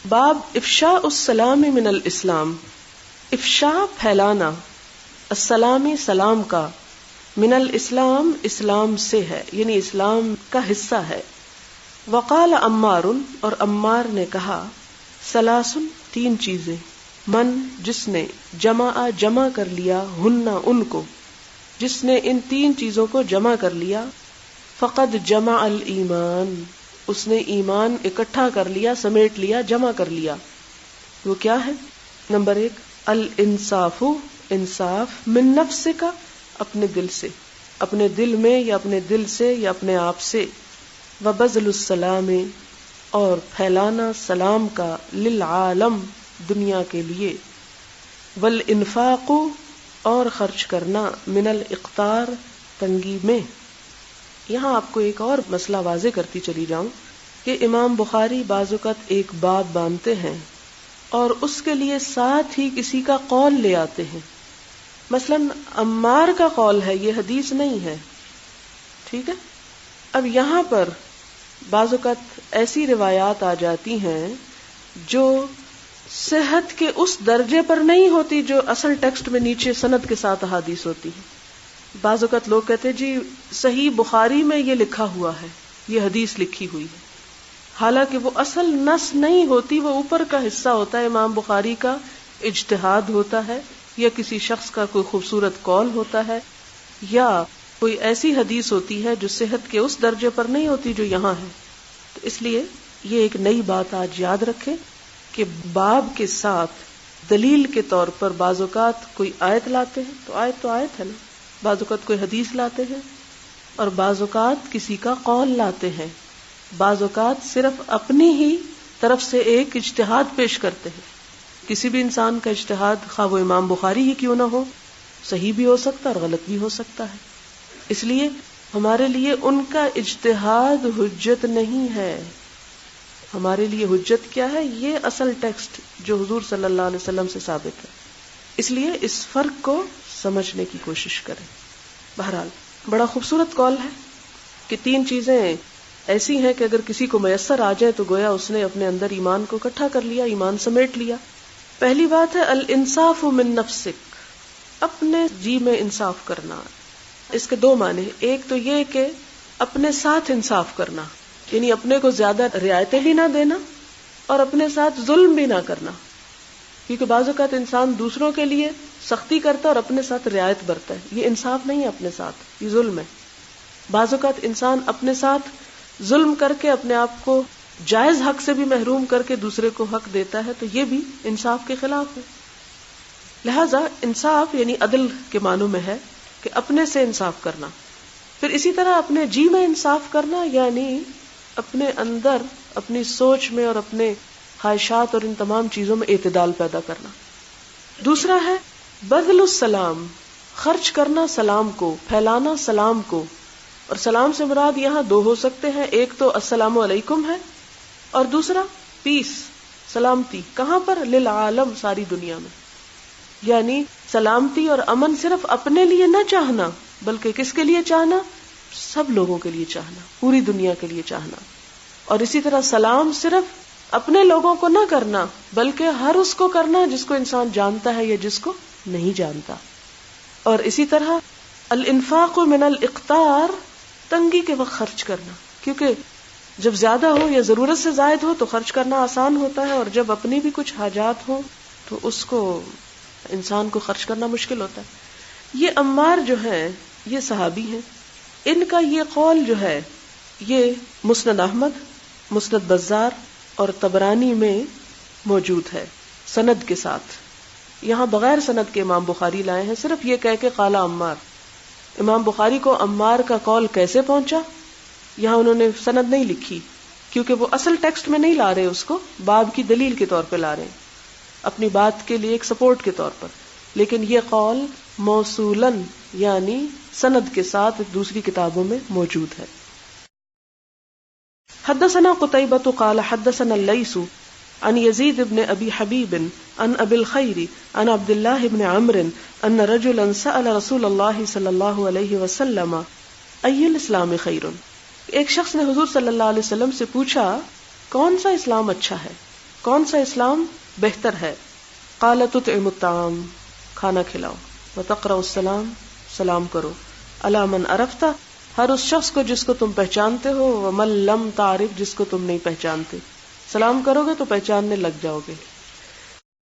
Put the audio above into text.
باب افشاء السلام من الاسلام. افشاء پھیلانا، السلامی سلام کا، من الاسلام اسلام سے ہے، یعنی اسلام کا حصہ ہے. وقال عمار، اور عمار نے کہا، ثلاث تین چیزیں، من جس نے، جمع کر لیا، ہن ان کو، جس نے ان تین چیزوں کو جمع کر لیا، فقد جمع الایمان، اس نے ایمان اکٹھا کر لیا، سمیٹ لیا، جمع کر لیا. وہ کیا ہے؟ نمبر 1 الانصاف، انصاف، من نفس کا، اپنے دل سے، اپنے دل میں یا اپنے دل سے یا اپنے آپ سے. وبذل السلام، اور پھیلانا سلام کا، للعالم، دنیا کے لیے. والانفاق، اور خرچ کرنا، من الاقتار، تنگی میں. یہاں آپ کو ایک اور مسئلہ واضح کرتی چلی جاؤں کہ امام بخاری بعض اوقات ایک باب باندھتے ہیں اور اس کے لیے ساتھ ہی کسی کا قول لے آتے ہیں. مثلا عمار کا قول ہے، یہ حدیث نہیں ہے، ٹھیک ہے. اب یہاں پر بعض اوقات ایسی روایات آ جاتی ہیں جو صحت کے اس درجے پر نہیں ہوتی جو اصل ٹیکسٹ میں نیچے سند کے ساتھ احادیث ہوتی ہے. بعض اوقات لوگ کہتے ہیں جی صحیح بخاری میں یہ لکھا ہوا ہے، یہ حدیث لکھی ہوئی ہے، حالانکہ وہ اصل نص نہیں ہوتی، وہ اوپر کا حصہ ہوتا ہے، امام بخاری کا اجتہاد ہوتا ہے، یا کسی شخص کا کوئی خوبصورت قول ہوتا ہے، یا کوئی ایسی حدیث ہوتی ہے جو صحت کے اس درجے پر نہیں ہوتی جو یہاں ہے. تو اس لیے یہ ایک نئی بات آج یاد رکھیں کہ باب کے ساتھ دلیل کے طور پر بعض اوقات کوئی آیت لاتے ہیں تو آیت ہے نا، بعض اوقات کوئی حدیث لاتے ہیں، اور بعض اوقات کسی کا قول لاتے ہیں، بعض اوقات صرف اپنی ہی طرف سے ایک اجتہاد پیش کرتے ہیں. کسی بھی انسان کا اجتہاد، خواہ وہ امام بخاری ہی کیوں نہ ہو، صحیح بھی ہو سکتا ہے اور غلط بھی ہو سکتا ہے. اس لیے ہمارے لیے ان کا اجتہاد حجت نہیں ہے. ہمارے لیے حجت کیا ہے؟ یہ اصل ٹیکسٹ جو حضور صلی اللہ علیہ وسلم سے ثابت ہے. اس لیے اس فرق کو سمجھنے کی کوشش کریں. بہرحال بڑا خوبصورت قول ہے کہ تین چیزیں ایسی ہیں کہ اگر کسی کو میسر آ جائے تو گویا اس نے اپنے اندر ایمان کو اکٹھا کر لیا، ایمان سمیٹ لیا. پہلی بات ہے الانصاف من نفسک، اپنے جی میں انصاف کرنا. اس کے دو معنی ہیں. ایک تو یہ کہ اپنے ساتھ انصاف کرنا، یعنی اپنے کو زیادہ رعایتیں بھی نہ دینا اور اپنے ساتھ ظلم بھی نہ کرنا، کیونکہ بعض اوقات انسان دوسروں کے لیے سختی کرتا ہے اور اپنے ساتھ رعایت برتا ہے. یہ انصاف نہیں ہے، اپنے ساتھ یہ ظلم ہے. بعض اوقات انسان اپنے ساتھ ظلم کر کے اپنے آپ کو جائز حق سے بھی محروم کر کے دوسرے کو حق دیتا ہے، تو یہ بھی انصاف کے خلاف ہے. لہذا انصاف یعنی عدل کے معنوں میں ہے کہ اپنے سے انصاف کرنا. پھر اسی طرح اپنے جی میں انصاف کرنا، یعنی اپنے اندر، اپنی سوچ میں اور اپنے خواہشات اور ان تمام چیزوں میں اعتدال پیدا کرنا. دوسرا ہے بذل السلام، خرچ کرنا سلام کو، پھیلانا سلام کو. اور سلام سے مراد یہاں دو ہو سکتے ہیں، ایک تو السلام علیکم ہے اور دوسرا پیس، سلامتی. کہاں پر؟ للعالم، ساری دنیا میں. یعنی سلامتی اور امن صرف اپنے لیے نہ چاہنا بلکہ کس کے لیے چاہنا؟ سب لوگوں کے لیے چاہنا، پوری دنیا کے لیے چاہنا. اور اسی طرح سلام صرف اپنے لوگوں کو نہ کرنا بلکہ ہر اس کو کرنا جس کو انسان جانتا ہے یا جس کو نہیں جانتا. اور اسی طرح الانفاق من الاقتار، تنگی کے وقت خرچ کرنا، کیونکہ جب زیادہ ہو یا ضرورت سے زائد ہو تو خرچ کرنا آسان ہوتا ہے، اور جب اپنی بھی کچھ حاجات ہو تو اس کو انسان کو خرچ کرنا مشکل ہوتا ہے. یہ عمار جو ہیں یہ صحابی ہیں، ان کا یہ قول جو ہے یہ مسند احمد، مسند بزار اور طبرانی میں موجود ہے سند کے ساتھ. یہاں بغیر سند کے امام بخاری لائے ہیں، صرف یہ کہہ کے قال عمار. امام بخاری کو عمار کا قول کیسے پہنچا، یہاں انہوں نے سند نہیں لکھی کیونکہ وہ اصل ٹیکسٹ میں نہیں لا رہے، اس کو باب کی دلیل کے طور پہ لا رہے ہیں، اپنی بات کے لیے ایک سپورٹ کے طور پر. لیکن یہ قول موصولن یعنی سند کے ساتھ دوسری کتابوں میں موجود ہے. حدثنا قتيبة قال حدثنا الليث عن يزيد بن ابي حبيب عن ابي الخير عن عبد الله بن عمرو ان رجلا سأل رسول الله صلى الله عليه وسلم اي الاسلام خير. ایک شخص نے حضور صلی اللہ علیہ وسلم سے پوچھا کون سا اسلام اچھا ہے. کون سا اسلام بہتر ہے؟ قال تطعم الطعام، کھانا کھلاؤ، وتقرأ السلام، سلام کرو، علی من عرفت، ہر اس شخص کو جس کو تم پہچانتے ہو، ومن لم تعرف، جس کو تم نہیں پہچانتے. سلام کرو گے تو پہچاننے لگ جاؤ گے.